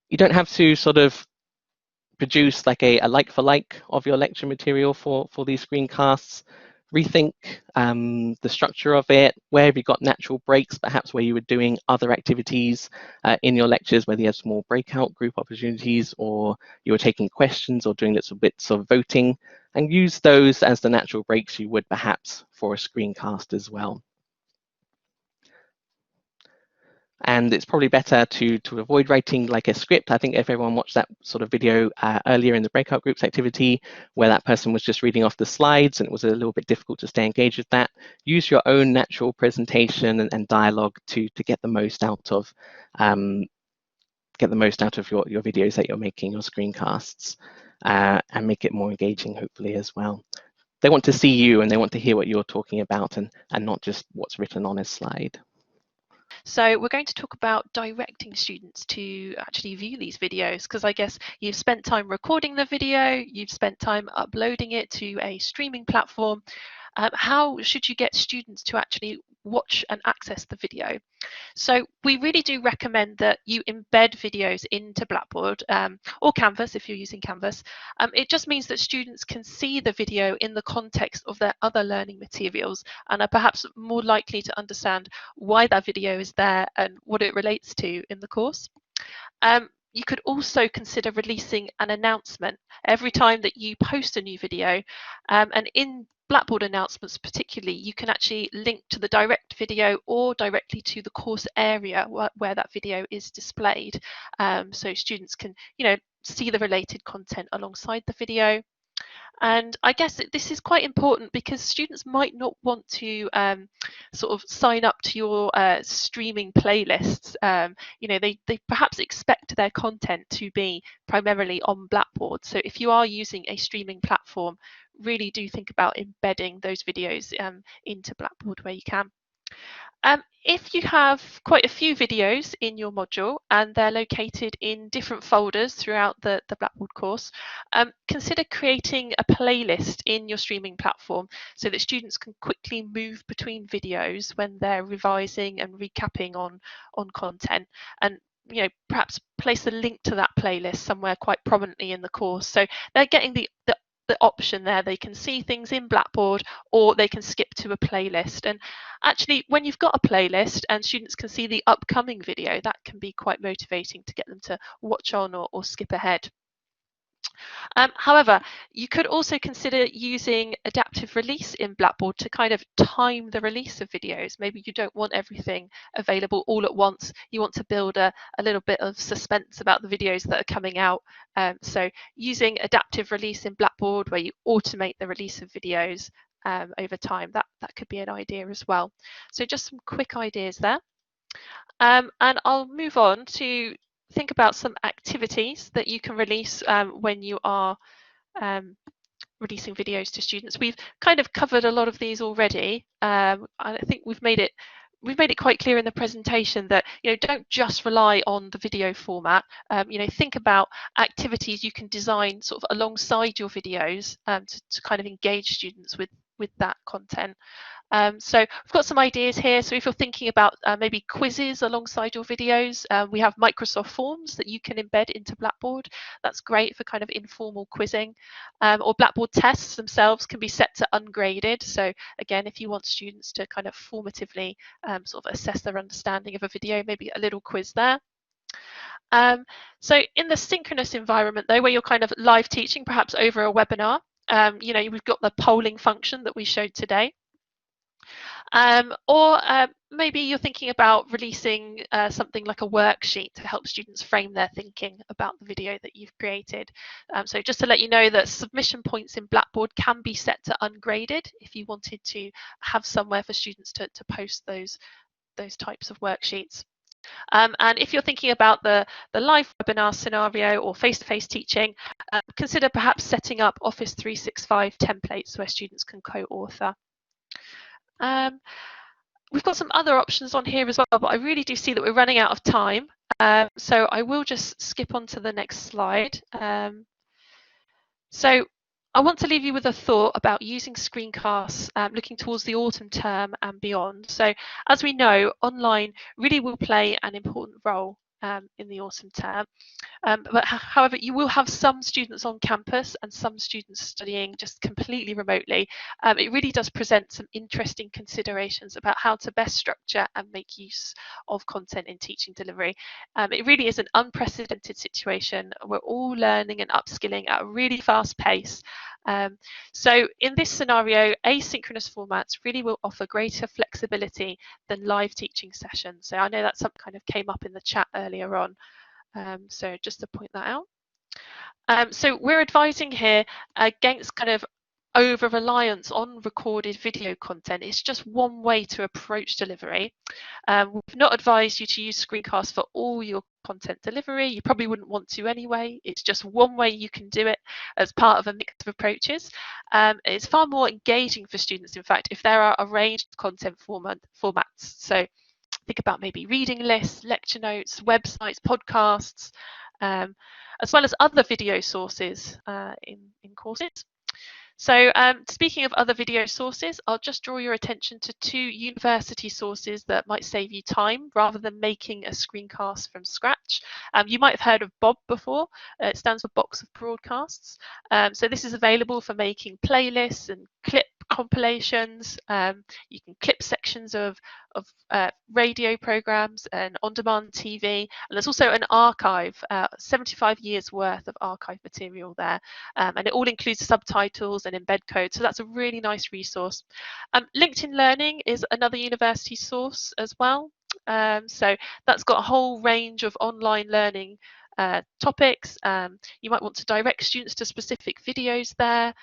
You don't have to sort of produce like a like for like of your lecture material for these screencasts. Rethink the structure of it. Where have you got natural breaks, perhaps where you were doing other activities in your lectures, whether you have small breakout group opportunities or you were taking questions or doing little bits of voting, and use those as the natural breaks you would perhaps for a screencast as well. And it's probably better to avoid writing like a script. I think if everyone watched that sort of video earlier in the breakout groups activity, where that person was just reading off the slides and it was a little bit difficult to stay engaged with that, use your own natural presentation and dialogue to get the most out of your videos that you're making, your screencasts, and make it more engaging, hopefully, as well. They want to see you and they want to hear what you're talking about and not just what's written on a slide. So we're going to talk about directing students to actually view these videos, because I guess you've spent time recording the video, you've spent time uploading it to a streaming platform. How should you get students to actually watch and access the video? So we really do recommend that you embed videos into Blackboard or Canvas if you're using Canvas. It just means that students can see the video in the context of their other learning materials and are perhaps more likely to understand why that video is there and what it relates to in the course. You could also consider releasing an announcement every time that you post a new video, and in Blackboard announcements particularly, you can actually link to the direct video or directly to the course area where that video is displayed, so students can, see the related content alongside the video. And I guess this is quite important because students might not want to sort of sign up to your streaming playlists. They perhaps expect their content to be primarily on Blackboard. So if you are using a streaming platform, really do think about embedding those videos into Blackboard where you can. If you have quite a few videos in your module and they're located in different folders throughout the Blackboard course, consider creating a playlist in your streaming platform so that students can quickly move between videos when they're revising and recapping on content, and perhaps place a link to that playlist somewhere quite prominently in the course, so they're getting the option there. They can see things in Blackboard or they can skip to a playlist. And actually, when you've got a playlist and students can see the upcoming video, that can be quite motivating to get them to watch on or skip ahead. However, you could also consider using adaptive release in Blackboard to kind of time the release of videos. Maybe you don't want everything available all at once. You want to build a little bit of suspense about the videos that are coming out. So using adaptive release in Blackboard, where you automate the release of videos over time, that could be an idea as well. So just some quick ideas there. And I'll move on to think about some activities that you can release when you are releasing videos to students. We've kind of covered a lot of these already. I think we've made it quite clear in the presentation that don't just rely on the video format. Think about activities you can design sort of alongside your videos to kind of engage students with that content. So we've got some ideas here. So if you're thinking about maybe quizzes alongside your videos, we have Microsoft Forms that you can embed into Blackboard. That's great for kind of informal quizzing. Or Blackboard tests themselves can be set to ungraded. So again, if you want students to kind of formatively sort of assess their understanding of a video, maybe a little quiz there. So in the synchronous environment though, where you're kind of live teaching, perhaps over a webinar, we've got the polling function that we showed today. Or maybe you're thinking about releasing something like a worksheet to help students frame their thinking about the video that you've created. So just to let you know that submission points in Blackboard can be set to ungraded if you wanted to have somewhere for students to post those types of worksheets. And if you're thinking about the live webinar scenario or face-to-face teaching, consider perhaps setting up Office 365 templates where students can co-author. We've got some other options on here as well, but I really do see that we're running out of time. So I will just skip on to the next slide. So I want to leave you with a thought about using screencasts looking towards the autumn term and beyond. So as we know, online really will play an important role in the autumn term. But however, you will have some students on campus and some students studying just completely remotely. It really does present some interesting considerations about how to best structure and make use of content in teaching delivery. It really is an unprecedented situation. We're all learning and upskilling at a really fast pace. So in this scenario, asynchronous formats really will offer greater flexibility than live teaching sessions. So I know that something kind of came up in the chat earlier on. So just to point that out. So we're advising here against kind of over reliance on recorded video content. It's just one way to approach delivery. We've not advised you to use screencasts for all your content delivery. You probably wouldn't want to anyway. It's just one way you can do it as part of a mix of approaches. It's far more engaging for students, in fact, if there are arranged content formats. So think about maybe reading lists, lecture notes, websites, podcasts, as well as other video sources in courses. So speaking of other video sources, I'll just draw your attention to 2 university sources that might save you time rather than making a screencast from scratch. You might have heard of Bob before. It stands for Box of Broadcasts. So this is available for making playlists and clip compilations. You can clip sections of radio programs and on-demand TV. And there's also an archive, 75 years worth of archive material there. And it all includes subtitles and embed code. So that's a really nice resource. LinkedIn Learning is another university source as well. So that's got a whole range of online learning topics. You might want to direct students to specific videos there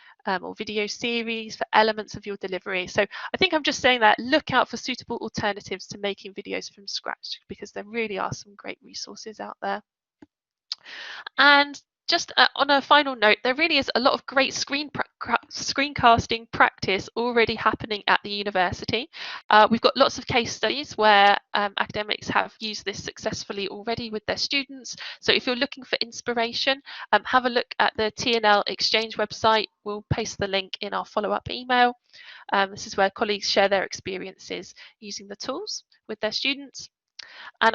or video series for elements of your delivery. So I think I'm just saying that look out for suitable alternatives to making videos from scratch, because there really are some great resources out there. And just on a final note, there really is a lot of great screencasting practice already happening at the university. We've got lots of case studies where academics have used this successfully already with their students. So if you're looking for inspiration, have a look at the TNL Exchange website. We'll paste the link in our follow-up email. This is where colleagues share their experiences using the tools with their students. And